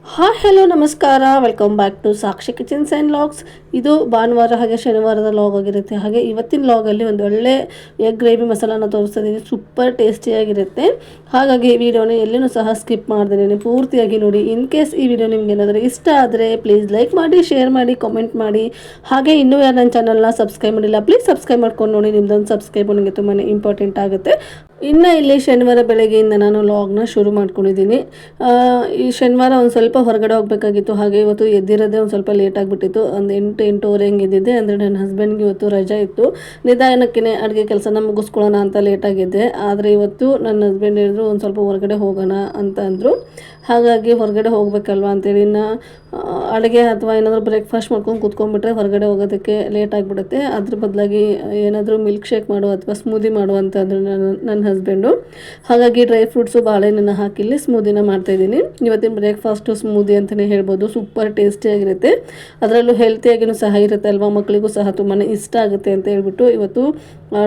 Hi hello ನಮಸ್ಕಾರ, welcome back to Sakshi kitchens and vlogs. ಇದು ಭಾನುವಾರ ಹಾಗೆ ಶನಿವಾರದ ಲಾಗ್ ಆಗಿರುತ್ತೆ. ಹಾಗೆ ಇವತ್ತಿನ ಲಾಗಲ್ಲಿ ಒಂದು ಒಳ್ಳೆ ಎಗ್ ಗ್ರೇವಿ ಮಸಾಲಾನ ತೋರಿಸ್ತಾ ಇದ್ದೀನಿ. ಸೂಪರ್ ಟೇಸ್ಟಿಯಾಗಿರುತ್ತೆ. ಹಾಗಾಗಿ ಈ ವಿಡಿಯೋನ ಎಲ್ಲೂ ಸಹ ಸ್ಕಿಪ್ ಮಾಡ್ತೀನಿ, ಪೂರ್ತಿಯಾಗಿ ನೋಡಿ. ಇನ್ ಕೇಸ್ ಈ ವಿಡಿಯೋ ನಿಮ್ಗೆ ಏನಾದರೂ ಇಷ್ಟ ಆದರೆ ಪ್ಲೀಸ್ ಲೈಕ್ ಮಾಡಿ, ಶೇರ್ ಮಾಡಿ, ಕಾಮೆಂಟ್ ಮಾಡಿ. ಹಾಗೆ ಇನ್ನೂ ಯಾರು ನನ್ನ ಚಾನಲ್ನ ಸಬ್ಸ್ಕ್ರೈಬ್ ಮಾಡಿಲ್ಲ ಪ್ಲೀಸ್ ಸಬ್ಸ್ಕ್ರೈಬ್ ಮಾಡ್ಕೊಂಡು ನೋಡಿ. ನಿಮ್ದೊಂದು ಸಬ್ಸ್ಕ್ರೈಬ್ ನನಗೆ ತುಂಬಾ ಇಂಪಾರ್ಟೆಂಟ್ ಆಗುತ್ತೆ. ಇನ್ನು ಇಲ್ಲಿ ಶನಿವಾರ ಬೆಳಗ್ಗೆಯಿಂದ ನಾನು ಲಾಗ್ನ ಶುರು ಮಾಡ್ಕೊಂಡಿದ್ದೀನಿ. ಈ ಶನಿವಾರ ಒಂದು ಸ್ವಲ್ಪ ಹೊರಗಡೆ ಹೋಗಬೇಕಾಗಿತ್ತು. ಹಾಗೆ ಇವತ್ತು ಎದ್ದಿರೋದೇ ಒಂದು ಸ್ವಲ್ಪ ಲೇಟ್ ಆಗಿಬಿಟ್ಟಿತ್ತು. ಒಂದು 8-8:30 ಹಂಗೆ ಎದ್ದಿದ್ದೆ. ಅಂದರೆ ನನ್ನ ಹಸ್ಬೆಂಡ್ಗೆ ಇವತ್ತು ರಜೆ ಇತ್ತು. ನಿಧಾನಕ್ಕೆ ಅಡುಗೆ ಕೆಲಸನ ಮುಗಿಸ್ಕೊಳ್ಳೋಣ ಅಂತ ಲೇಟಾಗಿದ್ದೆ. ಆದರೆ ಇವತ್ತು ನನ್ನ ಹಸ್ಬೆಂಡ್ ಹೇಳಿದ್ರು ಒಂದು ಸ್ವಲ್ಪ ಹೊರಗಡೆ ಹೋಗೋಣ ಅಂತ ಅಂದರು. ಹಾಗಾಗಿ ಹೊರಗಡೆ ಹೋಗಬೇಕಲ್ವ ಅಂತೇಳಿ ಇನ್ನು ಅಡುಗೆ ಅಥವಾ ಏನಾದರೂ ಬ್ರೇಕ್ಫಾಸ್ಟ್ ಮಾಡ್ಕೊಂಡು ಕೂತ್ಕೊಂಡ್ಬಿಟ್ರೆ ಹೊರಗಡೆ ಹೋಗೋದಕ್ಕೆ ಲೇಟ್ ಆಗಿಬಿಡುತ್ತೆ. ಅದ್ರ ಬದಲಾಗಿ ಏನಾದರೂ ಮಿಲ್ಕ್ ಶೇಕ್ ಮಾಡು ಅಥವಾ ಸ್ಮೂದಿ ಮಾಡು ಅಂತಂದರು ನನ್ನ ಹಸ್ಬೆಂಡು. ಹಾಗಾಗಿ ಡ್ರೈ ಫ್ರೂಟ್ಸು ಬಾಳೆಹಣ್ಣನ್ನು ಹಾಕಿಲ್ಲಿ ಸ್ಮೂದಿನ ಮಾಡ್ತಾಯಿದ್ದೀನಿ. ಇವತ್ತಿನ ಬ್ರೇಕ್ಫಾಸ್ಟು ಸ್ಮೂದಿ ಅಂತಲೇ ಹೇಳ್ಬೋದು. ಸೂಪರ್ ಟೇಸ್ಟಿಯಾಗಿರುತ್ತೆ. ಅದರಲ್ಲೂ ಹೆಲ್ತಿಯಾಗಿಯೂ ಸಹ ಇರುತ್ತೆ ಅಲ್ವಾ, ಮಕ್ಕಳಿಗೂ ಸಹ ತುಂಬಾ ಇಷ್ಟ ಆಗುತ್ತೆ ಅಂತ ಹೇಳ್ಬಿಟ್ಟು ಇವತ್ತು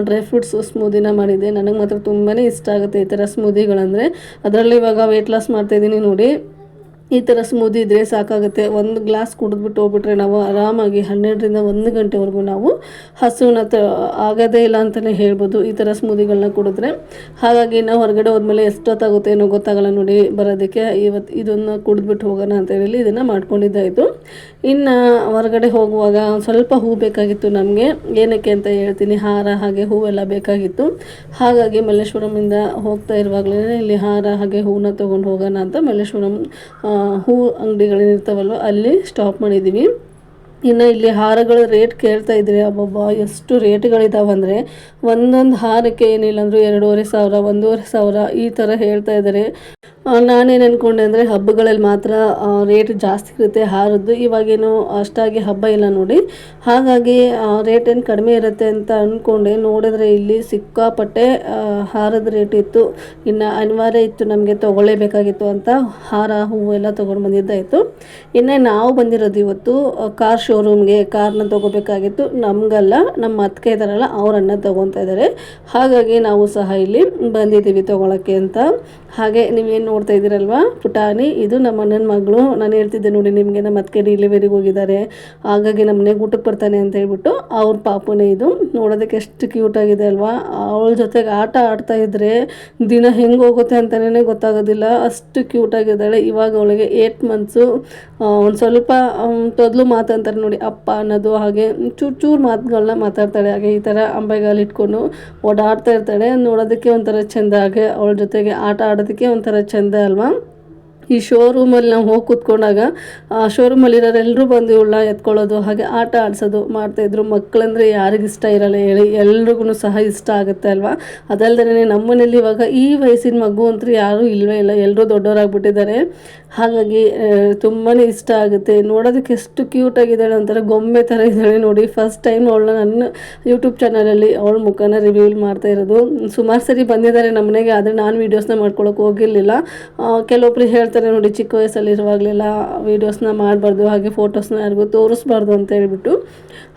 ಡ್ರೈ ಫ್ರೂಟ್ಸ್ ಸ್ಮೂದಿನ ಮಾಡಿದ್ದೆ. ನನಗೆ ಮಾತ್ರ ತುಂಬಾ ಇಷ್ಟ ಆಗುತ್ತೆ ಈ ಥರ ಸ್ಮೂದಿಗಳಂದರೆ. ಅದರಲ್ಲೂ ಇವಾಗ ವೆಯ್ಟ್ ಲಾಸ್ ಮಾಡ್ತಾಯಿದ್ದೀನಿ ನೋಡಿ. ಈ ಥರ ಸ್ಮೂದಿ ಇದ್ದರೆ ಸಾಕಾಗುತ್ತೆ. ಒಂದು ಗ್ಲಾಸ್ ಕುಡಿದ್ಬಿಟ್ಟು ಹೋಗ್ಬಿಟ್ರೆ ನಾವು ಆರಾಮಾಗಿ 12ರಿಂದ 1 ಗಂಟೆವರೆಗೂ ನಾವು ಹಸುವನ್ನ ಆಗೋದೇ ಇಲ್ಲ ಅಂತಲೇ ಹೇಳ್ಬೋದು ಈ ಥರ ಸ್ಮೂದಿಗಳನ್ನ ಕುಡಿದ್ರೆ. ಹಾಗಾಗಿ ನಾವು ಹೊರಗಡೆ ಹೋದ್ಮೇಲೆ ಎಷ್ಟೊತ್ತಾಗುತ್ತೆ ಏನೋ ಗೊತ್ತಾಗಲ್ಲ ನೋಡಿ ಬರೋದಕ್ಕೆ. ಇವತ್ತು ಇದನ್ನು ಕುಡಿದ್ಬಿಟ್ಟು ಹೋಗೋಣ ಅಂತ ಹೇಳಿ ಇದನ್ನು ಮಾಡ್ಕೊಂಡಿದ್ದಾಯಿತು. ಇನ್ನು ಹೊರಗಡೆ ಹೋಗುವಾಗ ಸ್ವಲ್ಪ ಹೂ ಬೇಕಾಗಿತ್ತು ನಮಗೆ. ಏನಕ್ಕೆ ಅಂತ ಹೇಳ್ತೀನಿ. ಹಾರ ಹಾಗೆ ಹೂವೆಲ್ಲ ಬೇಕಾಗಿತ್ತು. ಹಾಗಾಗಿ ಮಲ್ಲೇಶ್ವರಮಿಂದ ಹೋಗ್ತಾ ಇರುವಾಗಲೇ ಇಲ್ಲಿ ಹಾರ ಹಾಗೆ ಹೂವನ್ನ ತೊಗೊಂಡು ಹೋಗೋಣ ಅಂತ ಮಲ್ಲೇಶ್ವರಂ ಹೂ ಅಂಗಡಿಗಳೇನಿರ್ತಾವಲ್ವ ಅಲ್ಲಿ ಸ್ಟಾಪ್ ಮಾಡಿದ್ದೀವಿ. ಇನ್ನು ಇಲ್ಲಿ ಹಾರಗಳ ರೇಟ್ ಕೇಳ್ತಾ ಇದ್ದರೆ ಅಬ್ಬಬ್ಬಾ ಎಷ್ಟು ರೇಟ್ಗಳಿದ್ದಾವೆ ಅಂದರೆ ಒಂದೊಂದು ಹಾರಕ್ಕೆ ಏನಿಲ್ಲ ಅಂದರೂ 2,500 1,500 ಈ ಥರ ಹೇಳ್ತಾ ಇದ್ದಾರೆ. ನಾನೇನು ಅಂದ್ಕೊಂಡೆ ಅಂದರೆ ಹಬ್ಬಗಳಲ್ಲಿ ಮಾತ್ರ ರೇಟ್ ಜಾಸ್ತಿ ಇರುತ್ತೆ ಹಾರದ್ದು. ಇವಾಗೇನು ಅಷ್ಟಾಗಿ ಹಬ್ಬ ಇಲ್ಲ ನೋಡಿ, ಹಾಗಾಗಿ ರೇಟ್ ಏನು ಕಡಿಮೆ ಇರುತ್ತೆ ಅಂತ ಅಂದ್ಕೊಂಡೆ. ನೋಡಿದ್ರೆ ಇಲ್ಲಿ ಸಿಕ್ಕಾಪಟ್ಟೆ ಹಾರದ ರೇಟ್ ಇತ್ತು. ಇನ್ನು ಅನಿವಾರ್ಯ ಇತ್ತು ನಮಗೆ ತೊಗೊಳ್ಳೇಬೇಕಾಗಿತ್ತು ಅಂತ ಹಾರ ಹೂವು ಎಲ್ಲ ತೊಗೊಂಡು ಬಂದಿದ್ದಾಯಿತು. ಇನ್ನು ನಾವು ಬಂದಿರೋದು ಇವತ್ತು ಕಾರ್ ಶೋರೂಮ್ಗೆ. ಕಾರ್ನ ತೊಗೋಬೇಕಾಗಿತ್ತು. ನಮಗಲ್ಲ, ನಮ್ಮ ಅತ್ತಿಗೆ ಇದ್ದಾರಲ್ಲ ಅವರನ್ನು ತೊಗೊತಾ ಇದ್ದಾರೆ. ಹಾಗಾಗಿ ನಾವು ಸಹ ಇಲ್ಲಿ ಬಂದಿದ್ದೀವಿ ತೊಗೊಳಕ್ಕೆ ಅಂತ. ಹಾಗೆ ನೀವೇನು ನೋಡ್ತಾ ಇದ್ದೀರಲ್ವ ಪುಟಾಣಿ, ಇದು ನಮ್ಮ ಅಣ್ಣನ ಮಗಳು. ನಾನು ಹೇಳ್ತಿದ್ದೆ ನೋಡಿ ನಿಮಗೆ, ನಮ್ಮ ಅತ್ತಿಗೆ ಡೆಲಿವರಿಗೆ ಹೋಗಿದ್ದಾರೆ, ಹಾಗಾಗಿ ನಮ್ಮ ಮನೆಗೆ ಊಟಕ್ಕೆ ಬರ್ತಾನೆ ಅಂತ ಹೇಳ್ಬಿಟ್ಟು ಅವ್ರ ಪಾಪುನೇ ಇದು. ನೋಡೋದಕ್ಕೆ ಎಷ್ಟು ಕ್ಯೂಟ್ ಆಗಿದೆ ಅಲ್ವಾ. ಅವಳ ಜೊತೆಗೆ ಆಟ ಆಡ್ತಾ ಇದ್ದರೆ ದಿನ ಹೆಂಗೆ ಹೋಗುತ್ತೆ ಅಂತಲೇ ಗೊತ್ತಾಗೋದಿಲ್ಲ, ಅಷ್ಟು ಕ್ಯೂಟಾಗಿದ್ದಾಳೆ. ಇವಾಗ ಅವಳಿಗೆ 8 ಮಂತ್ಸು. ಒಂದು ಸ್ವಲ್ಪ ತೊದಲು ಮಾತಂತಾರೆ ನೋಡಿ, ಅಪ್ಪ ಅನ್ನೋದು, ಹಾಗೆ ಚೂರು ಮಾತುಗಳನ್ನ ಮಾತಾಡ್ತಾಳೆ. ಹಾಗೆ ಈ ಥರ ಅಂಬೆಗಾಲು ಇಟ್ಕೊಂಡು ಓಡಾಡ್ತಾ ಇರ್ತಾಳೆ. ನೋಡೋದಕ್ಕೆ ಒಂಥರ ಚೆಂದ. ಹಾಗೆ ಅವಳ ಜೊತೆಗೆ ಆಟ ಆಡೋದಕ್ಕೆ ಒಂಥರ ಚೆಂದ ಅಲ್ವಾ. ಈ ಶೋರೂಮಲ್ಲಿ ನಾವು ಹೋಗಿ ಕೂತ್ಕೊಂಡಾಗ ಶೋರೂಮಲ್ಲಿರೋರು ಎಲ್ಲರೂ ಬಂದು ಇವಳನ್ನ ಎತ್ಕೊಳ್ಳೋದು, ಹಾಗೆ ಆಟ ಆಡಿಸೋದು ಮಾಡ್ತಾಯಿದ್ರು. ಮಕ್ಕಳಂದರೆ ಯಾರಿಗಿಷ್ಟ ಇರಲ್ಲ ಹೇಳಿ, ಎಲ್ರಿಗೂ ಸಹ ಇಷ್ಟ ಆಗುತ್ತೆ ಅಲ್ವಾ. ಅದಲ್ಲದೆ ನಮ್ಮನೇಲಿ ಇವಾಗ ಈ ವಯಸ್ಸಿನ ಮಗು ಅಂತೂ ಯಾರೂ ಇಲ್ಲವೇ ಇಲ್ಲ, ಎಲ್ಲರೂ ದೊಡ್ಡವರಾಗ್ಬಿಟ್ಟಿದ್ದಾರೆ. ಹಾಗಾಗಿ ತುಂಬಾ ಇಷ್ಟ ಆಗುತ್ತೆ. ನೋಡೋದಕ್ಕೆ ಎಷ್ಟು ಕ್ಯೂಟಾಗಿದ್ದಾಳೆ, ಒಂಥರ ಗೊಂಬೆ ಥರ ಇದ್ದಾಳೆ ನೋಡಿ. ಫಸ್ಟ್ ಟೈಮ್ ಅವಳನ್ನ ನನ್ನ ಯೂಟ್ಯೂಬ್ ಚಾನಲಲ್ಲಿ ಅವಳ ಮುಖನ ರಿವ್ಯೂ ಮಾಡ್ತಾ ಇರೋದು. ಸುಮಾರು ಸರಿ ಬಂದಿದ್ದಾರೆ ನಮ್ಮ ಮನೆಗೆ, ಆದರೆ ನಾನು ವೀಡಿಯೋಸ್ನ ಮಾಡ್ಕೊಳ್ಳೋಕೆ ಹೋಗಿರಲಿಲ್ಲ. ಕೆಲವೊಬ್ರು ಹೇಳ್ತಾರೆ ನೋಡಿ, ಚಿಕ್ಕ ವಯಸ್ಸಲ್ಲಿರುವಾಗಲೆಲ್ಲ ವೀಡಿಯೋಸ್ನ ಮಾಡಬಾರ್ದು, ಹಾಗೆ ಫೋಟೋಸ್ನ ಯಾರಿಗೂ ತೋರಿಸ್ಬಾರ್ದು ಅಂತ ಹೇಳ್ಬಿಟ್ಟು.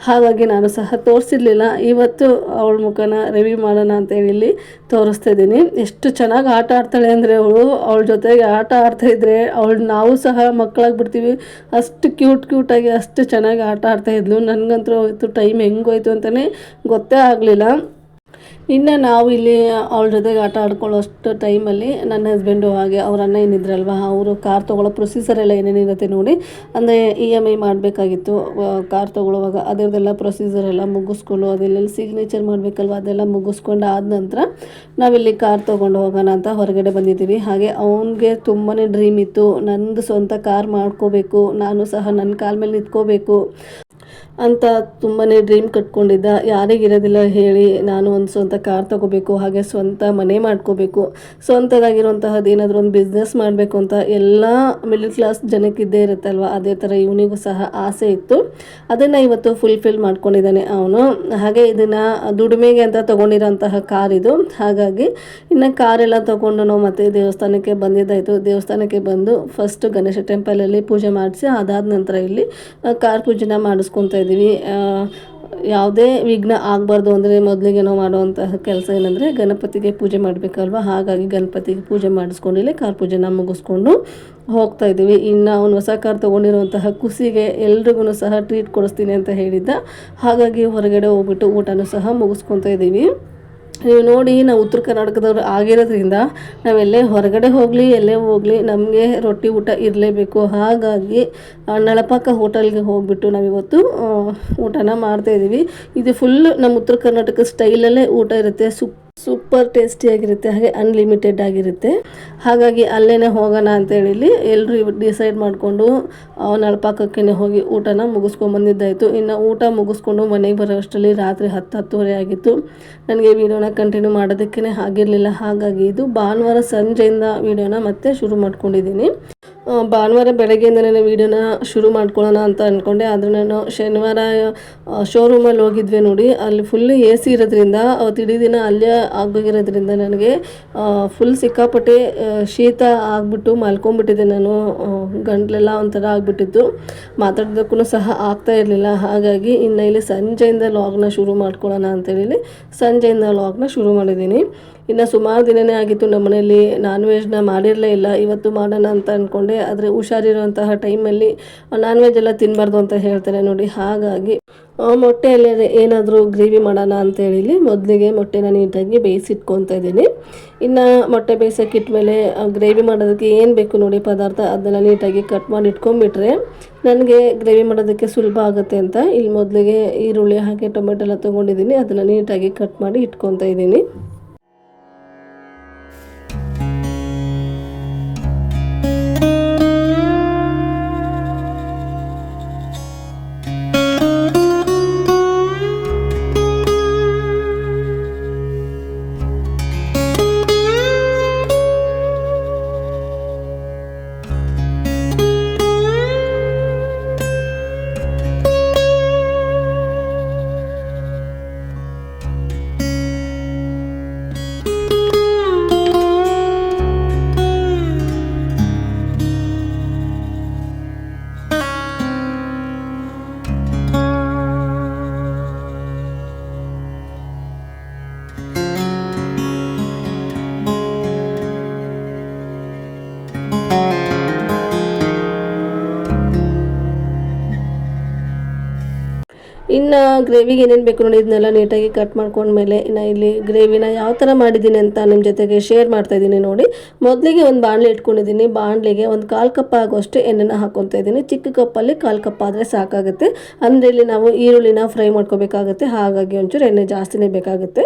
ಹಾಗಾಗಿ ನಾನು ಸಹ ತೋರಿಸಿರ್ಲಿಲ್ಲ. ಇವತ್ತು ಅವಳ ಮುಖನ ರಿವ್ಯೂ ಮಾಡೋಣ ಅಂತೇಳಿ ಇಲ್ಲಿ ತೋರಿಸ್ತಾ ಇದ್ದೀನಿ. ಎಷ್ಟು ಚೆನ್ನಾಗಿ ಆಟ ಆಡ್ತಾಳೆ ಅಂದರೆ ಅವಳ ಜೊತೆಗೆ ಆಟ ಆಡ್ತಾಯಿದ್ರೆ ನಾವು ಸಹ ಮಕ್ಕಳಾಗ್ಬಿಡ್ತೀವಿ. ಅಷ್ಟು ಕ್ಯೂಟಾಗಿ ಅಷ್ಟು ಚೆನ್ನಾಗಿ ಆಟ ಆಡ್ತಾಯಿದ್ಲು. ನನಗಂತೂ ಇವತ್ತು ಟೈಮ್ ಹೆಂಗೋಯ್ತು ಅಂತಲೇ ಗೊತ್ತೇ ಆಗಲಿಲ್ಲ. ಇನ್ನು ನಾವು ಇಲ್ಲಿ ಅವಳ ಜೊತೆಗೆ ಆಟ ಆಡ್ಕೊಳ್ಳೋಷ್ಟು ಟೈಮಲ್ಲಿ ನನ್ನ ಹಸ್ಬೆಂಡು ಹಾಗೆ ಅವ್ರ ಅಣ್ಣ ಏನಿದ್ರಲ್ವ, ಅವರು ಕಾರ್ ತೊಗೊಳ್ಳೋ ಪ್ರೊಸೀಜರ್ ಎಲ್ಲ ಏನೇನಿರುತ್ತೆ ನೋಡಿ. ಅಂದರೆ EMI ಮಾಡಬೇಕಾಗಿತ್ತು ಕಾರ್ ತೊಗೊಳ್ಳುವಾಗ. ಅದರದ್ದೆಲ್ಲ ಪ್ರೊಸೀಜರ್ ಎಲ್ಲ ಮುಗಿಸ್ಕೊಂಡು ಅದೆಲ್ಲ ಸಿಗ್ನೇಚರ್ ಮಾಡಬೇಕಲ್ವ, ಅದೆಲ್ಲ ಮುಗಿಸ್ಕೊಂಡು ಆದ ನಂತರ ನಾವಿಲ್ಲಿ ಕಾರ್ ತೊಗೊಂಡು ಹೋಗೋಣ ಅಂತ ಹೊರಗಡೆ ಬಂದಿದ್ದೀವಿ. ಹಾಗೆ ಅವನಿಗೆ ತುಂಬಾ ಡ್ರೀಮ್ ಇತ್ತು, ನಂದು ಸ್ವಂತ ಕಾರ್ ಮಾಡ್ಕೋಬೇಕು, ನಾನು ಸಹ ನನ್ನ ಕಾಲ ಮೇಲೆ ನಿಂತ್ಕೋಬೇಕು ಅಂತ ತುಂಬಾ ಡ್ರೀಮ್ ಕಟ್ಕೊಂಡಿದ್ದ. ಯಾರಿಗಿರೋದಿಲ್ಲ ಹೇಳಿ. ನಾನು ಒಂದು ಸ್ವಂತ ಕಾರ್ ತೊಗೋಬೇಕು, ಹಾಗೆ ಸ್ವಂತ ಮನೆ ಮಾಡ್ಕೋಬೇಕು, ಸ್ವಂತದಾಗಿರುವಂತಹದ್ದು ಏನಾದರೂ ಒಂದು ಬಿಸ್ನೆಸ್ ಮಾಡಬೇಕು ಅಂತ ಎಲ್ಲ ಮಿಡಲ್ ಕ್ಲಾಸ್ ಜನಕ್ಕಿದ್ದೇ ಇರುತ್ತಲ್ವ. ಅದೇ ಥರ ಇವನಿಗೂ ಸಹ ಆಸೆ ಇತ್ತು. ಅದನ್ನು ಇವತ್ತು ಫುಲ್ಫಿಲ್ ಮಾಡ್ಕೊಂಡಿದ್ದಾನೆ ಅವನು. ಹಾಗೆ ಇದನ್ನು ದುಡಿಮೆಗೆ ಅಂತ ತೊಗೊಂಡಿರೋಂತಹ ಕಾರ್ ಇದು. ಹಾಗಾಗಿ ಇನ್ನು ಕಾರೆಲ್ಲ ತೊಗೊಂಡು ನಾವು ಮತ್ತೆ ದೇವಸ್ಥಾನಕ್ಕೆ ಬಂದಿದ್ದಾಯಿತು. ದೇವಸ್ಥಾನಕ್ಕೆ ಬಂದು ಫಸ್ಟ್ ಗಣೇಶ ಟೆಂಪಲಲ್ಲಿ ಪೂಜೆ ಮಾಡಿಸಿ ಅದಾದ ನಂತರ ಇಲ್ಲಿ ಕಾರ್ ಪೂಜೆನ ಮಾಡಿಸ್ಕೊತಾ ಇದ್ದೀವಿ. ಯಾವುದೇ ವಿಘ್ನ ಆಗಬಾರ್ದು ಅಂದರೆ ಮೊದಲಿಗೆ ನಾವು ಮಾಡುವಂತಹ ಕೆಲಸ ಏನಂದರೆ ಗಣಪತಿಗೆ ಪೂಜೆ ಮಾಡಬೇಕಲ್ವ. ಹಾಗಾಗಿ ಗಣಪತಿಗೆ ಪೂಜೆ ಮಾಡಿಸ್ಕೊಂಡು ಇಲ್ಲಿ ಕಾರ್ ಪೂಜೆನ ಮುಗಿಸ್ಕೊಂಡು ಹೋಗ್ತಾ ಇದ್ದೀವಿ. ಇನ್ನು ಅವನು ಹೊಸ ಕಾರ್ ತೊಗೊಂಡಿರುವಂತಹ ಖುಷಿಗೆ ಎಲ್ರಿಗೂ ಸಹ ಟ್ರೀಟ್ ಕೊಡಿಸ್ತೀನಿ ಅಂತ ಹೇಳಿದ್ದ. ಹಾಗಾಗಿ ಹೊರಗಡೆ ಹೋಗ್ಬಿಟ್ಟು ಊಟನೂ ಸಹ ಮುಗಿಸ್ಕೊತಾ ಇದ್ದೀವಿ. ನೀವು ನೋಡಿ, ನಾವು ಉತ್ತರ ಕರ್ನಾಟಕದವ್ರು ಆಗಿರೋದ್ರಿಂದ ನಾವೆಲ್ಲೇ ಹೊರಗಡೆ ಹೋಗಲಿ ಎಲ್ಲೇ ಹೋಗಲಿ ನಮಗೆ ರೊಟ್ಟಿ ಊಟ ಇರಲೇಬೇಕು. ಹಾಗಾಗಿ ನಳಪಾಕ ಹೋಟೆಲ್ಗೆ ಹೋಗಿಬಿಟ್ಟು ನಾವಿವತ್ತು ಊಟನ ಮಾಡ್ತಾಯಿದ್ದೀವಿ. ಇದು ಫುಲ್ ನಮ್ಮ ಉತ್ತರ ಕರ್ನಾಟಕ ಸ್ಟೈಲಲ್ಲೇ ಊಟ ಇರುತ್ತೆ. ಸೂಪರ್ ಟೇಸ್ಟಿಯಾಗಿರುತ್ತೆ, ಹಾಗೆ ಅನ್ಲಿಮಿಟೆಡ್ ಆಗಿರುತ್ತೆ. ಹಾಗಾಗಿ ಅಲ್ಲೇ ಹೋಗೋಣ ಅಂತೇಳಿ ಎಲ್ಲರೂ ಡಿಸೈಡ್ ಮಾಡಿಕೊಂಡು ನಳಪಾಕಕ್ಕೆ ಹೋಗಿ ಊಟನ ಮುಗಿಸ್ಕೊಂಬಂದಿದ್ದಾಯಿತು. ಇನ್ನು ಊಟ ಮುಗಿಸ್ಕೊಂಡು ಮನೆಗೆ ಬರೋ ಅಷ್ಟರಲ್ಲಿ ರಾತ್ರಿ 10-10:30 ಆಗಿತ್ತು. ನನಗೆ ವೀಡಿಯೋನ ಕಂಟಿನ್ಯೂ ಮಾಡೋದಕ್ಕೇ ಆಗಿರಲಿಲ್ಲ. ಹಾಗಾಗಿ ಇದು ಭಾನುವಾರ ಸಂಜೆಯಿಂದ ವೀಡಿಯೋನ ಮತ್ತೆ ಶುರು ಮಾಡ್ಕೊಂಡಿದ್ದೀನಿ. ಭಾನುವಾರ ಬೆಳಗ್ಗೆಯಿಂದಲೇ ವೀಡಿಯೋನ ಶುರು ಮಾಡ್ಕೊಳ್ಳೋಣ ಅಂತ ಅಂದ್ಕೊಂಡೆ. ಆದರೆ ನಾನು ಶನಿವಾರ ಶೋರೂಮಲ್ಲಿ ಹೋಗಿದ್ವಿ ನೋಡಿ, ಅಲ್ಲಿ ಫುಲ್ AC ಇರೋದ್ರಿಂದ ಅವತ್ತು ಇಡೀ ದಿನ ಅಲ್ಲೇ ಆಗೋಗಿರೋದ್ರಿಂದ ನನಗೆ ಫುಲ್ ಸಿಕ್ಕಾಪಟ್ಟೆ ಶೀತ ಆಗಿಬಿಟ್ಟು ಮಲ್ಕೊಂಡ್ಬಿಟ್ಟಿದ್ದೆ ನಾನು. ಗಂಟ್ಲೆಲ್ಲ ಒಂಥರ ಆಗಿಬಿಟ್ಟಿತ್ತು, ಮಾತಾಡೋದಕ್ಕೂ ಸಹ ಆಗ್ತಾ ಇರಲಿಲ್ಲ. ಹಾಗಾಗಿ ಇನ್ನು ಇಲ್ಲಿ ಸಂಜೆಯಿಂದ ಲಾಗ್ನ ಶುರು ಮಾಡ್ಕೊಳ್ಳೋಣ ಅಂತೇಳಿ ಸಂಜೆಯಿಂದ ಲಾಗ್ನ ಶುರು ಮಾಡಿದ್ದೀನಿ. ಇನ್ನು ಸುಮಾರು ದಿನವೇ ಆಗಿತ್ತು ನಮ್ಮ ಮನೆಯಲ್ಲಿ ನಾನ್ ವೆಜ್ನ ಮಾಡಿರಲೇ ಇಲ್ಲ. ಇವತ್ತು ಮಾಡೋಣ ಅಂತ ಅಂದ್ಕೊಂಡೆ, ಆದರೆ ಹುಷಾರಿರುವಂತಹ ಟೈಮಲ್ಲಿ ನಾನ್ ವೆಜ್ ಎಲ್ಲ ತಿನ್ನಬಾರ್ದು ಅಂತ ಹೇಳ್ತಾರೆ ನೋಡಿ. ಹಾಗಾಗಿ ಮೊಟ್ಟೆಯಲ್ಲಿ ಏನಾದರೂ ಗ್ರೇವಿ ಮಾಡೋಣ ಅಂತೇಳಿ ಮೊದಲಿಗೆ ಮೊಟ್ಟೆನ ನೀಟಾಗಿ ಬೇಯಿಸಿಟ್ಕೊತಾ ಇದ್ದೀನಿ. ಇನ್ನು ಮೊಟ್ಟೆ ಬೇಯಿಸೋಕ್ಕಿಟ್ಮೇಲೆ ಗ್ರೇವಿ ಮಾಡೋದಕ್ಕೆ ಏನು ಬೇಕು ನೋಡಿ ಪದಾರ್ಥ, ಅದನ್ನೆಲ್ಲ ನೀಟಾಗಿ ಕಟ್ ಮಾಡಿ ಇಟ್ಕೊಂಡ್ಬಿಟ್ರೆ ನನಗೆ ಗ್ರೇವಿ ಮಾಡೋದಕ್ಕೆ ಸುಲಭ ಆಗುತ್ತೆ ಅಂತ ಇಲ್ಲಿ ಮೊದಲಿಗೆ ಈರುಳ್ಳಿ ಹಾಗೆ ಟೊಮೆಟೊ ಎಲ್ಲ ತೊಗೊಂಡಿದ್ದೀನಿ. ಅದನ್ನು ನೀಟಾಗಿ ಕಟ್ ಮಾಡಿ ಇಟ್ಕೊತಾ ಇದ್ದೀನಿ. ಇನ್ನು ಗ್ರೇವಿಗೆ ಏನೇನು ಬೇಕು ನೋಡಿ ಇದನ್ನೆಲ್ಲ ನೀಟಾಗಿ ಕಟ್ ಮಾಡ್ಕೊಂಡ್ಮೇಲೆ ಇನ್ನು ಇಲ್ಲಿ ಗ್ರೇವಿನ ಯಾವ ಥರ ಮಾಡಿದ್ದೀನಿ ಅಂತ ನಿಮ್ಮ ಜೊತೆಗೆ ಶೇರ್ ಮಾಡ್ತಾಯಿದ್ದೀನಿ ನೋಡಿ. ಮೊದಲಿಗೆ ಒಂದು ಬಾಣಲೆ ಇಟ್ಕೊಂಡಿದ್ದೀನಿ. ಬಾಣಲೆಗೆ ಒಂದು 1/4 ಕಪ್ ಆಗೋಷ್ಟು ಎಣ್ಣೆನ ಹಾಕ್ಕೊತಾ ಇದ್ದೀನಿ. ಚಿಕ್ಕ ಕಪ್ಪಲ್ಲಿ 1/4 ಕಪ್ ಆದರೆ ಸಾಕಾಗುತ್ತೆ. ಅಂದರೆ ಇಲ್ಲಿ ನಾವು ಈರುಳ್ಳಿನ ಫ್ರೈ ಮಾಡ್ಕೋಬೇಕಾಗುತ್ತೆ, ಹಾಗಾಗಿ ಒಂಚೂರು ಎಣ್ಣೆ ಜಾಸ್ತಿನೇ ಬೇಕಾಗುತ್ತೆ.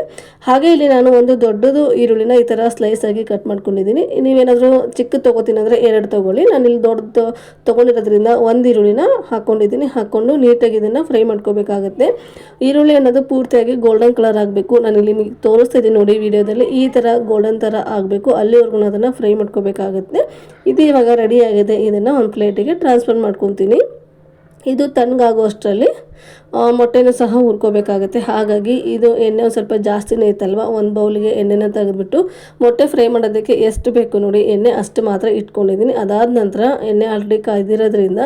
ಹಾಗೆ ಇಲ್ಲಿ ನಾನು ಒಂದು ದೊಡ್ಡದು ಈರುಳ್ಳಿನ ಈ ಥರ ಸ್ಲೈಸ್ ಆಗಿ ಕಟ್ ಮಾಡ್ಕೊಂಡಿದ್ದೀನಿ. ನೀವೇನಾದರೂ ಚಿಕ್ಕ ತೊಗೋತೀನಿ ಅಂದರೆ 2 ತೊಗೊಳ್ಳಿ. ನಾನು ಇಲ್ಲಿ ದೊಡ್ಡದು ತೊಗೊಂಡಿರೋದ್ರಿಂದ ಒಂದು ಈರುಳ್ಳಿನ ಹಾಕ್ಕೊಂಡಿದ್ದೀನಿ. ಹಾಕ್ಕೊಂಡು ನೀಟಾಗಿ ಇದನ್ನು ಫ್ರೈ ಮಾಡ್ಕೋಬೇಕಾಗುತ್ತೆ. ಈರುಳ್ಳಿ ಅನ್ನೋದು ಪೂರ್ತಿಯಾಗಿ ಗೋಲ್ಡನ್ ಕಲರ್ ಆಗಬೇಕು. ನಾನು ಇಲ್ಲಿ ನಿಮಗೆ ತೋರಿಸ್ತಾ ಇದ್ದೀನಿ ನೋಡಿ ವಿಡಿಯೋದಲ್ಲಿ, ಈ ಥರ ಗೋಲ್ಡನ್ ಥರ ಆಗಬೇಕು. ಅಲ್ಲಿವರೆಗೂ ಅದನ್ನು ಫ್ರೈ ಮಾಡ್ಕೋಬೇಕಾಗುತ್ತೆ. ಇದು ಇವಾಗ ರೆಡಿ ಆಗಿದೆ. ಇದನ್ನು ಒಂದು ಪ್ಲೇಟಿಗೆ ಟ್ರಾನ್ಸ್ಫರ್ ಮಾಡ್ಕೊತೀನಿ. ಇದು ತಣ್ಣಗಾಗೋ ಅಷ್ಟರಲ್ಲಿ ಮೊಟ್ಟೆನೂ ಸಹ ಹುರ್ಕೋಬೇಕಾಗುತ್ತೆ. ಹಾಗಾಗಿ ಇದು ಎಣ್ಣೆ ಒಂದು ಸ್ವಲ್ಪ ಜಾಸ್ತಿನೇ ಇತ್ತಲ್ವ, ಒಂದು ಬೌಲಿಗೆ ಎಣ್ಣೆನ ತೆಗೆದುಬಿಟ್ಟು ಮೊಟ್ಟೆ ಫ್ರೈ ಮಾಡೋದಕ್ಕೆ ಎಷ್ಟು ಬೇಕು ನೋಡಿ ಎಣ್ಣೆ ಅಷ್ಟು ಮಾತ್ರ ಇಟ್ಕೊಂಡಿದ್ದೀನಿ. ಅದಾದ ನಂತರ ಎಣ್ಣೆ ಆಲ್ರೆಡಿ ಕಾಯ್ದಿರೋದ್ರಿಂದ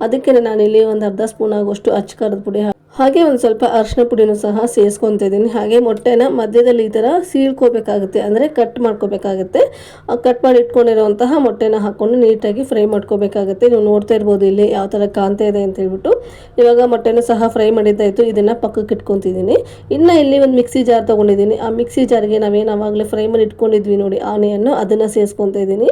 ಅದಕ್ಕೆ ನಾನಿಲ್ಲಿ ಒಂದು ಅರ್ಧ ಸ್ಪೂನ್ ಆಗೋಷ್ಟು ಅಚ್ಚ ಪುಡಿ ಹಾಗೆ ಒಂದು ಸ್ವಲ್ಪ ಅರಿಶಿನ ಪುಡಿನೂ ಸಹ ಸೇರಿಸ್ಕೊತಾ ಇದ್ದೀನಿ. ಹಾಗೆ ಮೊಟ್ಟೆನ ಮಧ್ಯದಲ್ಲಿ ಈ ಥರ ಸೀಳ್ಕೋಬೇಕಾಗುತ್ತೆ, ಅಂದರೆ ಕಟ್ ಮಾಡ್ಕೋಬೇಕಾಗುತ್ತೆ. ಕಟ್ ಮಾಡಿ ಇಟ್ಕೊಂಡಿರೋಂತಹ ಮೊಟ್ಟೆನ ಹಾಕ್ಕೊಂಡು ನೀಟಾಗಿ ಫ್ರೈ ಮಾಡ್ಕೋಬೇಕಾಗುತ್ತೆ. ನೀವು ನೋಡ್ತಾ ಇರ್ಬೋದು ಇಲ್ಲಿ ಯಾವ ಥರ ಕಾಣ್ತಾ ಇದೆ ಅಂತ ಹೇಳ್ಬಿಟ್ಟು. ಇವಾಗ ಮೊಟ್ಟೆನೂ ಸಹ ಫ್ರೈ ಮಾಡಿದ್ದಾಯಿತು. ಇದನ್ನು ಪಕ್ಕಕ್ಕೆ ಇಟ್ಕೊತಿದ್ದೀನಿ. ಇನ್ನು ಇಲ್ಲಿ ಒಂದು ಮಿಕ್ಸಿ ಜಾರ್ ತೊಗೊಂಡಿದ್ದೀನಿ. ಆ ಮಿಕ್ಸಿ ಜಾರ್ಗೆ ನಾವೇನು ಆವಾಗಲೇ ಫ್ರೈ ಮಾಡಿ ಇಟ್ಕೊಂಡಿದ್ವಿ ನೋಡಿ ಆನಿಯನ್ನು, ಅದನ್ನು ಸೇರಿಸ್ಕೊತಾ ಇದ್ದೀನಿ.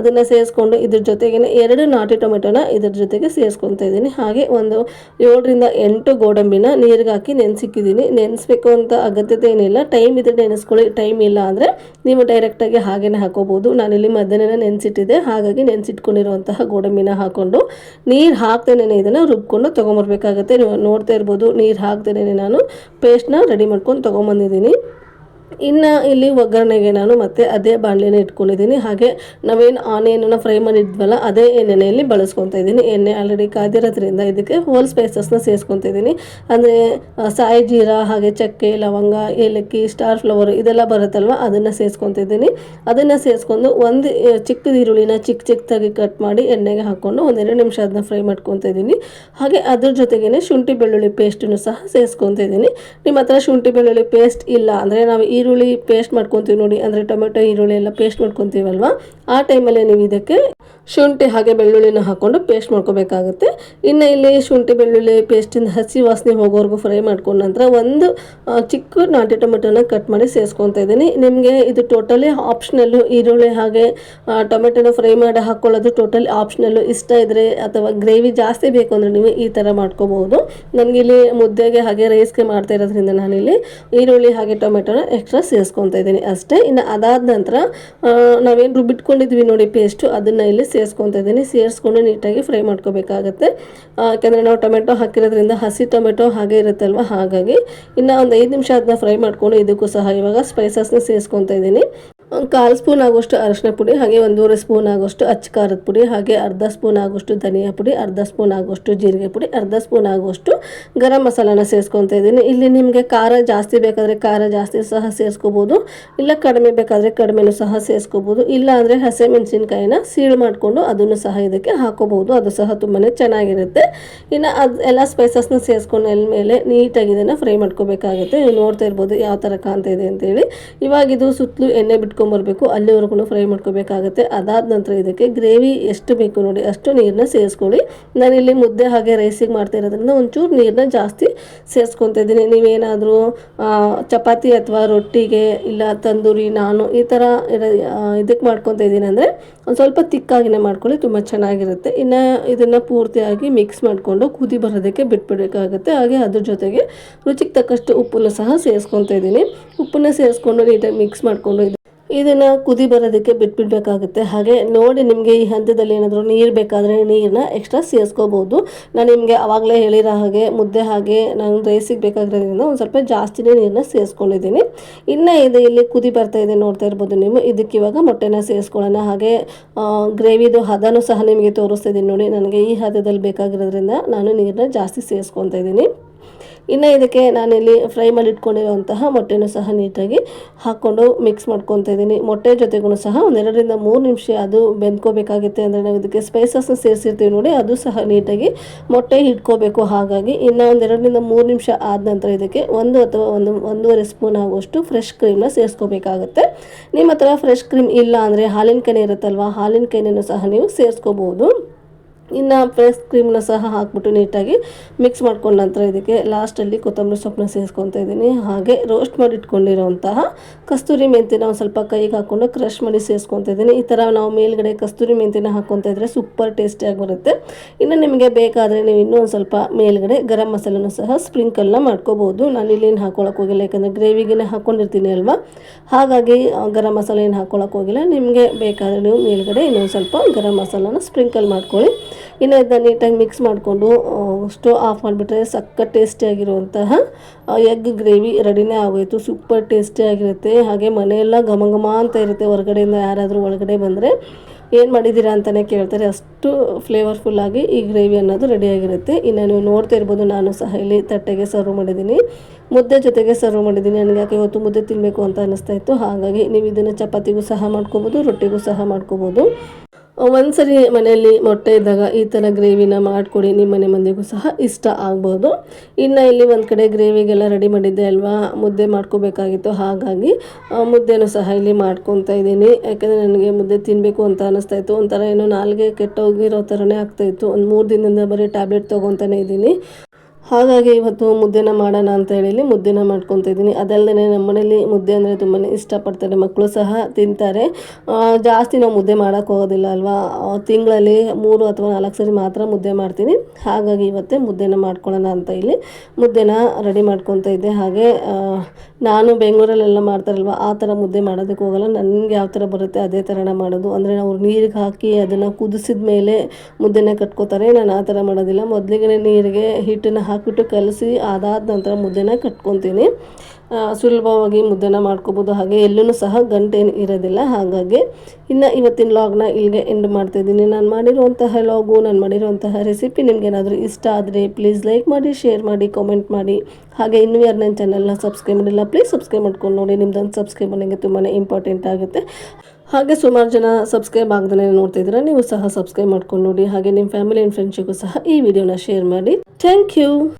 ಅದನ್ನು ಸೇರಿಸ್ಕೊಂಡು ಇದ್ರ ಜೊತೆಗೆ 2 ನಾಟಿ ಟೊಮೆಟೊನ ಇದ್ರ ಜೊತೆಗೆ ಸೇರಿಸ್ಕೊತಾ ಇದ್ದೀನಿ. ಹಾಗೆ ಒಂದು 7ರಿಂದ 8 ಗೋಡಂಬಿನ ನೀರಿಗೆ ಹಾಕಿ ನೆನೆಸಿಕ್ಕಿದ್ದೀನಿ. ನೆನೆಸ್ಬೇಕು ಅಂತ ಅಗತ್ಯತೆ ಏನಿಲ್ಲ, ಟೈಮ್ ಇದ್ರೆ ನೆನೆಸ್ಕೊಳ್ಳಿ, ಟೈಮ್ ಇಲ್ಲ ಅಂದರೆ ನೀವು ಡೈರೆಕ್ಟಾಗಿ ಹಾಗೇ ಹಾಕೋಬೋದು. ನಾನಿಲ್ಲಿ ಮಧ್ಯಾಹ್ನ ನೆನೆಸಿಟ್ಟಿದ್ದೆ, ಹಾಗಾಗಿ ನೆನೆಸಿಟ್ಕೊಂಡಿರುವಂತಹ ಗೋಡಂಬಿನ ಹಾಕ್ಕೊಂಡು ನೀರು ಹಾಕ್ದೇನೆ ಇದನ್ನು ರುಬ್ಕೊಂಡು ತೊಗೊಂಬರ್ಬೇಕಾಗತ್ತೆ. ನೀವು ನೋಡ್ತಾ ಇರ್ಬೋದು, ನೀರು ಹಾಕ್ದೇನೆ ನಾನು ಪೇಸ್ಟ್ನ ರೆಡಿ ಮಾಡ್ಕೊಂಡು ತೊಗೊಂಬಂದಿದ್ದೀನಿ. ಇನ್ನು ಇಲ್ಲಿ ಒಗ್ಗರಣೆಗೆ ನಾನು ಮತ್ತೆ ಅದೇ ಬಾಣಲೆನ ಇಟ್ಕೊಂಡಿದ್ದೀನಿ. ಹಾಗೆ ನಾವೇನು ಆನಿಯನನ್ನು ಫ್ರೈ ಮಾಡಿದ್ವಲ್ಲ ಅದೇ ಎಣ್ಣೆಯಲ್ಲಿ ಬಳಸ್ಕೊತಾ ಇದ್ದೀನಿ. ಎಣ್ಣೆ ಆಲ್ರೆಡಿ ಕಾದಿರೋದ್ರಿಂದ ಇದಕ್ಕೆ ಹೋಲ್ ಸ್ಪೈಸಸ್ನ ಸೇರಿಸ್ಕೊತಾ ಇದ್ದೀನಿ. ಅಂದರೆ ಸಾಯಿ ಜೀರಾ, ಹಾಗೆ ಚಕ್ಕೆ, ಲವಂಗ, ಏಲಕ್ಕಿ, ಸ್ಟಾರ್ ಫ್ಲವರ್ ಇದೆಲ್ಲ ಬರುತ್ತಲ್ವ ಅದನ್ನು ಸೇರಿಸ್ಕೊತಾ ಇದ್ದೀನಿ. ಅದನ್ನು ಸೇರಿಸ್ಕೊಂಡು ಒಂದು ಚಿಕ್ಕದ ಈರುಳ್ಳಿನ ಚಿಕ್ಕದಾಗಿ ಕಟ್ ಮಾಡಿ ಎಣ್ಣೆಗೆ ಹಾಕ್ಕೊಂಡು ಒಂದೆರಡು ನಿಮಿಷ ಅದನ್ನ ಫ್ರೈ ಮಾಡ್ಕೊತಾ ಇದ್ದೀನಿ. ಹಾಗೆ ಅದ್ರ ಜೊತೆಗೇ ಶುಂಠಿ ಬೆಳ್ಳುಳ್ಳಿ ಪೇಸ್ಟನ್ನು ಸಹ ಸೇರಿಸ್ಕೊತಾ ಇದ್ದೀನಿ. ನಿಮ್ಮ ಹತ್ರ ಶುಂಠಿ ಬೆಳ್ಳುಳ್ಳಿ ಪೇಸ್ಟ್ ಇಲ್ಲ ಅಂದರೆ ನಾವು ಈರುಳ್ಳಿ ಪೇಸ್ಟ್ ಮಾಡ್ಕೊತೀವಿ ನೋಡಿ, ಅಂದರೆ ಟೊಮೆಟೊ ಈರುಳ್ಳಿ ಎಲ್ಲ ಪೇಸ್ಟ್ ಮಾಡ್ಕೊತೀವಲ್ವ, ಆ ಟೈಮಲ್ಲಿ ನೀವು ಇದಕ್ಕೆ ಶುಂಠಿ ಹಾಗೆ ಬೆಳ್ಳುಳ್ಳಿನ ಹಾಕ್ಕೊಂಡು ಪೇಸ್ಟ್ ಮಾಡ್ಕೋಬೇಕಾಗುತ್ತೆ. ಇನ್ನು ಇಲ್ಲಿ ಶುಂಠಿ ಬೆಳ್ಳುಳ್ಳಿ ಪೇಸ್ಟಿಂದ ಹಸಿ ವಾಸನೆ ಹೋಗೋವರೆಗೂ ಫ್ರೈ ಮಾಡ್ಕೊಂಡ ನಂತರ ಒಂದು ಚಿಕ್ಕ ನಾಟಿ ಟೊಮೆಟೊನ ಕಟ್ ಮಾಡಿ ಸೇರಿಸ್ಕೊತಾ ಇದ್ದೀನಿ. ನಿಮಗೆ ಇದು ಟೋಟಲಿ ಆಪ್ಷನಲ್ಲು. ಈರುಳ್ಳಿ ಹಾಗೆ ಟೊಮೆಟೊನ ಫ್ರೈ ಮಾಡಿ ಹಾಕ್ಕೊಳ್ಳೋದು ಟೋಟಲಿ ಆಪ್ಷನಲ್ಲು. ಇಷ್ಟ ಇದ್ದರೆ ಅಥವಾ ಗ್ರೇವಿ ಜಾಸ್ತಿ ಬೇಕು ಅಂದರೆ ನೀವು ಈ ಥರ ಮಾಡ್ಕೋಬಹುದು. ನನಗಿಲ್ಲಿ ಮುದ್ದೆಗೆ ಹಾಗೆ ರೈಸ್ಗೆ ಮಾಡ್ತಾ ಇರೋದ್ರಿಂದ ನಾನಿಲ್ಲಿ ಈರುಳ್ಳಿ ಹಾಗೆ ಟೊಮೆಟೊನ ಎಕ್ಸ್ಟ್ರಾ ಸೇರಿಸ್ಕೊತಾ ಇದ್ದೀನಿ ಅಷ್ಟೇ. ಇನ್ನು ಅದಾದ ನಂತರ ನಾವೇನು ರುಬ್ಬಿಟ್ಕೊಂಡಿದ್ವಿ ನೋಡಿ ಪೇಸ್ಟು, ಅದನ್ನು ಇಲ್ಲಿ ಸೇರಿಸ್ಕೊತಾ ಇದ್ದೀನಿ. ಸೇರಿಸ್ಕೊಂಡು ನೀಟಾಗಿ ಫ್ರೈ ಮಾಡ್ಕೋಬೇಕಾಗತ್ತೆ. ಯಾಕೆಂದರೆ ನಾವು ಟೊಮೆಟೊ ಹಾಕಿರೋದ್ರಿಂದ ಹಸಿ ಟೊಮೆಟೊ ಹಾಗೆ ಇರುತ್ತಲ್ವ, ಹಾಗಾಗಿ ಇನ್ನು ಒಂದು 5 ನಿಮಿಷ ಅದನ್ನ ಫ್ರೈ ಮಾಡ್ಕೊಂಡು ಇದಕ್ಕೂ ಸಹ ಇವಾಗ ಸ್ಪೈಸಸ್ನ ಸೇರಿಸ್ಕೊತಾ ಇದ್ದೀನಿ. 1/4 ಸ್ಪೂನ್ ಆಗೋಷ್ಟು ಅರಿಶಿನ ಪುಡಿ, ಹಾಗೆ 1.5 ಸ್ಪೂನ್ ಆಗೋಷ್ಟು ಅಚ್ಚ ಖಾರದ ಪುಡಿ, ಹಾಗೆ ಅರ್ಧ ಸ್ಪೂನ್ ಆಗೋಷ್ಟು ಧನಿಯಾ ಪುಡಿ, ಅರ್ಧ ಸ್ಪೂನ್ ಆಗೋಷ್ಟು ಜೀರಿಗೆ ಪುಡಿ, ಅರ್ಧ ಸ್ಪೂನ್ ಆಗೋಷ್ಟು ಗರಂ ಮಸಾಲಾನ ಸೇರಿಸ್ಕೊತಾ ಇದ್ದೀನಿ. ಇಲ್ಲಿ ನಿಮಗೆ ಖಾರ ಜಾಸ್ತಿ ಬೇಕಾದರೆ ಖಾರ ಜಾಸ್ತಿ ಸಹ ಸೇರಿಸ್ಕೋಬೋದು, ಇಲ್ಲ ಕಡಿಮೆ ಬೇಕಾದರೆ ಕಡಿಮೆನೂ ಸಹ ಸೇರಿಸ್ಕೋಬೋದು. ಇಲ್ಲ ಅಂದರೆ ಹಸಿಮೆಣಸಿನ್ಕಾಯಿನ ಸೀಳು ಮಾಡಿಕೊಂಡು ಅದನ್ನು ಸಹ ಇದಕ್ಕೆ ಹಾಕೋಬಹುದು, ಅದು ಸಹ ತುಂಬಾ ಚೆನ್ನಾಗಿರುತ್ತೆ. ಇನ್ನು ಅದು ಎಲ್ಲ ಸ್ಪೈಸಸ್ನ ಸೇರಿಸ್ಕೊಂಡು ಮೇಲೆ ನೀಟಾಗಿ ಇದನ್ನು ಫ್ರೈ ಮಾಡ್ಕೋಬೇಕಾಗುತ್ತೆ. ನೀವು ನೋಡ್ತಾ ಇರ್ಬೋದು ಯಾವ ಥರ ಕಾಣ್ತಾ ಇದೆ ಅಂತೇಳಿ. ಇವಾಗ ಇದು ಸುತ್ತಲೂ ಎಣ್ಣೆ ಬಿಟ್ಕೊಂಬರ್ಬೇಕು, ಅಲ್ಲಿವರೆಗೂ ಫ್ರೈ ಮಾಡ್ಕೋಬೇಕಾಗುತ್ತೆ. ಅದಾದ ನಂತರ ಇದಕ್ಕೆ ಗ್ರೇವಿ ಎಷ್ಟು ಬೇಕು ನೋಡಿ ಅಷ್ಟು ನೀರನ್ನ ಸೇರಿಸ್ಕೊಳ್ಳಿ. ನಾನಿಲ್ಲಿ ಮುದ್ದೆ ಹಾಗೆ ರೈಸಿಗೆ ಮಾಡ್ತಾ ಇರೋದ್ರಿಂದ ಒಂಚೂರು ನೀರನ್ನ ಜಾಸ್ತಿ ಸೇರಿಸ್ಕೊತಾ ಇದ್ದೀನಿ. ನೀವೇನಾದರೂ ಚಪಾತಿ ಅಥವಾ ರೊಟ್ಟಿಗೆ ಇಲ್ಲ ತಂದೂರಿ ನಾನು ಈ ಥರ ಇದಕ್ಕೆ ಮಾಡ್ಕೊತಾ ಇದ್ದೀನಿ ಅಂದರೆ ಒಂದು ಸ್ವಲ್ಪ ತಿಕ್ಕಾಗಿನೇ ಮಾಡ್ಕೊಳ್ಳಿ, ತುಂಬ ಚೆನ್ನಾಗಿರುತ್ತೆ. ಇನ್ನು ಇದನ್ನು ಪೂರ್ತಿಯಾಗಿ ಮಿಕ್ಸ್ ಮಾಡಿಕೊಂಡು ಕುದಿ ಬರೋದಕ್ಕೆ ಬಿಟ್ಬಿಡಬೇಕಾಗುತ್ತೆ. ಹಾಗೆ ಅದ್ರ ಜೊತೆಗೆ ರುಚಿಗೆ ತಕ್ಕಷ್ಟು ಉಪ್ಪನ್ನು ಸಹ ಸೇರಿಸ್ಕೊತಾ ಇದ್ದೀನಿ. ಉಪ್ಪನ್ನು ಸೇರಿಸ್ಕೊಂಡು ನೀಟಾಗಿ ಮಿಕ್ಸ್ ಮಾಡಿಕೊಂಡು ಇದನ್ನು ಕುದಿ ಬರೋದಕ್ಕೆ ಬಿಟ್ಬಿಡಬೇಕಾಗುತ್ತೆ. ಹಾಗೆ ನೋಡಿ ನಿಮಗೆ ಈ ಹಂತದಲ್ಲಿ ಏನಾದರೂ ನೀರು ಬೇಕಾದರೆ ನೀರನ್ನ ಎಕ್ಸ್ಟ್ರಾ ಸೇರಿಸ್ಕೋಬೋದು. ನಾನು ನಿಮಗೆ ಆವಾಗಲೇ ಹೇಳಿರೋ ಹಾಗೆ ಮುದ್ದೆ ಹಾಗೆ ನಾನು ರೈಸಿಗೆ ಬೇಕಾಗಿರೋದ್ರಿಂದ ಒಂದು ಸ್ವಲ್ಪ ಜಾಸ್ತಿನೇ ನೀರನ್ನ ಸೇರಿಸ್ಕೊಂಡಿದ್ದೀನಿ. ಇನ್ನು ಇದು ಇಲ್ಲಿ ಕುದಿ ಬರ್ತಾ ಇದೆ ನೋಡ್ತಾ ಇರ್ಬೋದು ನೀವು. ಇದಕ್ಕೆ ಇವಾಗ ಮೊಟ್ಟೆನ ಸೇರಿಸ್ಕೊಳ್ಳೋಣ. ಹಾಗೆ ಗ್ರೇವಿದು ಹದನೂ ಸಹ ನಿಮಗೆ ತೋರಿಸ್ತಾ ಇದ್ದೀನಿ ನೋಡಿ. ನನಗೆ ಈ ಹದದಲ್ಲಿ ಬೇಕಾಗಿರೋದ್ರಿಂದ ನಾನು ನೀರನ್ನ ಜಾಸ್ತಿ ಸೇರಿಸ್ಕೊತಾ ಇದ್ದೀನಿ. ಇನ್ನು ಇದಕ್ಕೆ ನಾನಿಲ್ಲಿ ಫ್ರೈ ಮಾಡಿ ಇಟ್ಕೊಂಡಿರುವಂತಹ ಮೊಟ್ಟೆನೂ ಸಹ ನೀಟಾಗಿ ಹಾಕ್ಕೊಂಡು ಮಿಕ್ಸ್ ಮಾಡ್ಕೊತಾ ಇದ್ದೀನಿ. ಮೊಟ್ಟೆ ಜೊತೆಗೂ ಸಹ 1-2 ರಿಂದ 3 ನಿಮಿಷ ಅದು ಬೆಂದ್ಕೋಬೇಕಾಗುತ್ತೆ. ಅಂದರೆ ನಾವು ಇದಕ್ಕೆ ಸ್ಪೈಸಸ್ನ ಸೇರಿಸಿರ್ತೀವಿ ನೋಡಿ, ಅದು ಸಹ ನೀಟಾಗಿ ಮೊಟ್ಟೆ ಹಿಡ್ಕೋಬೇಕು. ಹಾಗಾಗಿ ಇನ್ನು 1-2 ರಿಂದ 3 ನಿಮಿಷ ಆದ ನಂತರ ಇದಕ್ಕೆ 1 ಅಥವಾ 1.5 ಸ್ಪೂನ್ ಆಗುವಷ್ಟು ಫ್ರೆಶ್ ಕ್ರೀಮ್ನ ಸೇರಿಸ್ಕೋಬೇಕಾಗುತ್ತೆ. ನಿಮ್ಮ ಹತ್ರ ಫ್ರೆಶ್ ಕ್ರೀಮ್ ಇಲ್ಲ ಅಂದರೆ ಹಾಲಿನ ಕೆನೆ ಇರುತ್ತಲ್ವ, ಹಾಲಿನ ಕೆನೆಯೂ ಸಹ ನೀವು ಸೇರಿಸ್ಕೋಬೋದು. ಇನ್ನು ಫ್ರೆಶ್ ಕ್ರೀಮ್ನ ಸಹ ಹಾಕ್ಬಿಟ್ಟು ನೀಟಾಗಿ ಮಿಕ್ಸ್ ಮಾಡ್ಕೊಂಡ ನಂತರ ಇದಕ್ಕೆ ಲಾಸ್ಟಲ್ಲಿ ಕೊತ್ತಂಬರಿ ಸೊಪ್ಪನ್ನ ಸೇರಿಸ್ಕೊತಾ ಇದ್ದೀನಿ. ಹಾಗೆ ರೋಸ್ಟ್ ಮಾಡಿ ಇಟ್ಕೊಂಡಿರೋಂತಹ ಕಸ್ತೂರಿ ಮೆಂತಿನ ಒಂದು ಸ್ವಲ್ಪ ಕೈಗೆ ಹಾಕ್ಕೊಂಡು ಕ್ರಷ್ ಮಾಡಿ ಸೇರಿಸ್ಕೊತಾ ಇದ್ದೀನಿ. ಈ ಥರ ನಾವು ಮೇಲ್ಗಡೆ ಕಸ್ತೂರಿ ಮೆಂತಿನ ಹಾಕ್ಕೊತಾ ಇದ್ದರೆ ಸೂಪರ್ ಟೇಸ್ಟಿಯಾಗಿ ಬರುತ್ತೆ. ಇನ್ನು ನಿಮಗೆ ಬೇಕಾದರೆ ನೀವು ಇನ್ನೂ ಒಂದು ಸ್ವಲ್ಪ ಮೇಲ್ಗಡೆ ಗರಂ ಮಸಾಲನೂ ಸಹ ಸ್ಪ್ರಿಂಕಲ್ನ ಮಾಡ್ಕೋಬೋದು. ನಾನು ಇಲ್ಲೇನು ಹಾಕ್ಕೊಳಕ್ಕೆ ಹೋಗಿಲ್ಲ, ಯಾಕಂದರೆ ಗ್ರೇವಿಗೆ ಹಾಕ್ಕೊಂಡಿರ್ತೀನಿ ಅಲ್ವಾ, ಹಾಗಾಗಿ ಗರಂ ಮಸಾಲೆ ಏನು ಹಾಕ್ಕೊಳಕ್ಕೆ ಹೋಗಿಲ್ಲ. ನಿಮಗೆ ಬೇಕಾದರೆ ನೀವು ಮೇಲ್ಗಡೆ ಇನ್ನೊಂದು ಸ್ವಲ್ಪ ಗರಂ ಮಸಾಲನ ಸ್ಪ್ರಿಂಕಲ್ ಮಾಡ್ಕೊಳ್ಳಿ. ಇನ್ನು ಇದನ್ನು ನೀಟಾಗಿ ಮಿಕ್ಸ್ ಮಾಡಿಕೊಂಡು ಸ್ಟವ್ ಆಫ್ ಮಾಡಿಬಿಟ್ರೆ ಸಕ್ಕ ಟೇಸ್ಟಿಯಾಗಿರುವಂತಹ ಎಗ್ ಗ್ರೇವಿ ರೆಡಿನೇ ಆಗೋಯಿತು. ಸೂಪರ್ ಟೇಸ್ಟಿಯಾಗಿರುತ್ತೆ. ಹಾಗೆ ಮನೆಯೆಲ್ಲ ಘಮ ಘಮ ಅಂತ ಇರುತ್ತೆ. ಹೊರಗಡೆಯಿಂದ ಯಾರಾದರೂ ಒಳಗಡೆ ಬಂದರೆ ಏನು ಮಾಡಿದ್ದೀರಾ ಅಂತಲೇ ಕೇಳ್ತಾರೆ, ಅಷ್ಟು ಫ್ಲೇವರ್ಫುಲ್ಲಾಗಿ ಈ ಗ್ರೇವಿ ಅನ್ನೋದು ರೆಡಿಯಾಗಿರುತ್ತೆ. ಇನ್ನು ನೀವು ನೋಡ್ತಾ ಇರ್ಬೋದು, ನಾನು ಸಹ ಇಲ್ಲಿ ತಟ್ಟೆಗೆ ಸರ್ವ್ ಮಾಡಿದ್ದೀನಿ, ಮುದ್ದೆ ಜೊತೆಗೆ ಸರ್ವ್ ಮಾಡಿದ್ದೀನಿ. ನನಗೆ ಯಾಕೆ ಇವತ್ತು ಮುದ್ದೆ ತಿನ್ನಬೇಕು ಅಂತ ಅನ್ನಿಸ್ತಾ ಇತ್ತು. ಹಾಗಾಗಿ ನೀವು ಇದನ್ನು ಚಪಾತಿಗೂ ಸಹ ಮಾಡ್ಕೋಬೋದು, ರೊಟ್ಟಿಗೂ ಸಹ ಮಾಡ್ಕೋಬೋದು. ಒಂದ್ಸರಿ ಮನೆಯಲ್ಲಿ ಮೊಟ್ಟೆ ಇದ್ದಾಗ ಈ ಥರ ಗ್ರೇವಿನ ಮಾಡಿಕೊಡಿ, ನಿಮ್ಮ ಮನೆ ಮಂದಿಗೂ ಸಹ ಇಷ್ಟ ಆಗ್ಬೋದು. ಇನ್ನು ಇಲ್ಲಿ ಒಂದು ಕಡೆ ಗ್ರೇವಿಗೆಲ್ಲ ರೆಡಿ ಮಾಡಿದ್ದೆ ಅಲ್ವಾ, ಮುದ್ದೆ ಮಾಡ್ಕೋಬೇಕಾಗಿತ್ತು. ಹಾಗಾಗಿ ಮುದ್ದೆನೂ ಸಹ ಇಲ್ಲಿ ಮಾಡ್ಕೊತಾ ಇದ್ದೀನಿ. ಯಾಕೆಂದರೆ ನನಗೆ ಮುದ್ದೆ ತಿನ್ನಬೇಕು ಅಂತ ಅನ್ನಿಸ್ತಾ ಇತ್ತು. ಒಂಥರ ಏನೋ ನಾಲ್ಗೆ ಕೆಟ್ಟೋಗಿರೋ ಥರನೇ ಆಗ್ತಾಯಿತ್ತು. ಒಂದು 3 ದಿನದಿಂದ ಬರೀ ಟ್ಯಾಬ್ಲೆಟ್ ತೊಗೊತಾನೆ ಇದ್ದೀನಿ. ಹಾಗಾಗಿ ಇವತ್ತು ಮುದ್ದೆನ ಮಾಡೋಣ ಅಂತ ಹೇಳಿ ಮುದ್ದೆನ ಮಾಡ್ಕೊತಾ ಇದ್ದೀನಿ. ಅದಲ್ಲದೆ ನಮ್ಮ ಮನೇಲಿ ಮುದ್ದೆ ಅಂದರೆ ತುಂಬಾ ಇಷ್ಟಪಡ್ತಾರೆ, ಮಕ್ಕಳು ಸಹ ತಿಂತಾರೆ. ಜಾಸ್ತಿ ನಾವು ಮುದ್ದೆ ಮಾಡೋಕ್ಕೆ ಹೋಗೋದಿಲ್ಲ ಅಲ್ವಾ, ತಿಂಗಳಲ್ಲಿ 3 ಅಥವಾ 4 ಸರಿ ಮಾತ್ರ ಮುದ್ದೆ ಮಾಡ್ತೀನಿ. ಹಾಗಾಗಿ ಇವತ್ತೇ ಮುದ್ದೆನ ಮಾಡ್ಕೊಳ್ಳೋಣ ಅಂತ ಇಲ್ಲಿ ಮುದ್ದೆನ ರೆಡಿ ಮಾಡ್ಕೊತಾ ಇದ್ದೆ. ಹಾಗೆ ನಾನು ಬೆಂಗಳೂರಲ್ಲೆಲ್ಲ ಮಾಡ್ತಾರಲ್ವ ಆ ಥರ ಮುದ್ದೆ ಮಾಡೋದಕ್ಕೆ ಹೋಗಲ್ಲ. ನನಗೆ ಯಾವ ಥರ ಬರುತ್ತೆ ಅದೇ ಥರನ ಮಾಡೋದು. ಅಂದರೆ ನಾವು ನೀರಿಗೆ ಹಾಕಿ ಅದನ್ನು ಕುದಿಸಿದ ಮೇಲೆ ಮುದ್ದೆನ ಕಟ್ಕೋತಾರೆ, ನಾನು ಆ ಥರ ಮಾಡೋದಿಲ್ಲ. ಮೊದಲಿಗೆ ನೀರಿಗೆ ಹಿಟ್ಟನ್ನು ಹಾಕಿಬಿಟ್ಟು ಕಲಸಿ ಅದಾದ ನಂತರ ಮುದ್ದೆನ ಕಟ್ಕೊತೀನಿ. ಸುಲಭವಾಗಿ ಮುದ್ದೆನ ಮಾಡ್ಕೋಬೋದು, ಹಾಗೆ ಎಲ್ಲೂ ಸಹ ಗಂಟೇನು ಇರೋದಿಲ್ಲ. ಹಾಗಾಗಿ ಇನ್ನು ಇವತ್ತಿನ ಲಾಗ್ನ ಇಲ್ಲಿಗೆ ಎಂಡ್ ಮಾಡ್ತಾಯಿದ್ದೀನಿ. ನಾನು ಮಾಡಿರುವಂತಹ ಲಾಗು, ನಾನು ಮಾಡಿರುವಂತಹ ರೆಸಿಪಿ ನಿಮಗೇನಾದರೂ ಇಷ್ಟ ಆದರೆ ಪ್ಲೀಸ್ ಲೈಕ್ ಮಾಡಿ, ಶೇರ್ ಮಾಡಿ, ಕಾಮೆಂಟ್ ಮಾಡಿ. ಹಾಗೆ ಇನ್ನೂ ಯಾರು ನನ್ನ ಚಾನಲ್ನ ಸಬ್ಸ್ಕ್ರೈಬ್ ಮಾಡಿಲ್ಲ ಪ್ಲೀಸ್ ಸಬ್ಸ್ಕ್ರೈಬ್ ಮಾಡ್ಕೊಂಡು ನೋಡಿ. ನಿಮ್ದೊಂದು ಸಬ್ಸ್ಕ್ರೈಬ್ ನನಗೆ ತುಂಬಾ ಇಂಪಾರ್ಟೆಂಟ್ ಆಗುತ್ತೆ. ಹಾಗೆ ಸುಮಾರು ಜನ ಸಬ್ಸ್ಕ್ರೈಬ್ ಆಗದೇ ನೋಡ್ತಿದ್ದೀರಾ, ನೀವು ಸಹ ಸಬ್ಸ್ಕ್ರೈಬ್ ಮಾಡ್ಕೊಂಡು ನೋಡಿ. ಹಾಗೆ ನಿಮ್ಮ ಫ್ಯಾಮಿಲಿ ಆ್ಯಂಡ್ ಫ್ರೆಂಡ್ಸಿಗೂ ಸಹ ಈ ವಿಡಿಯೋನ ಶೇರ್ ಮಾಡಿ. Thank you.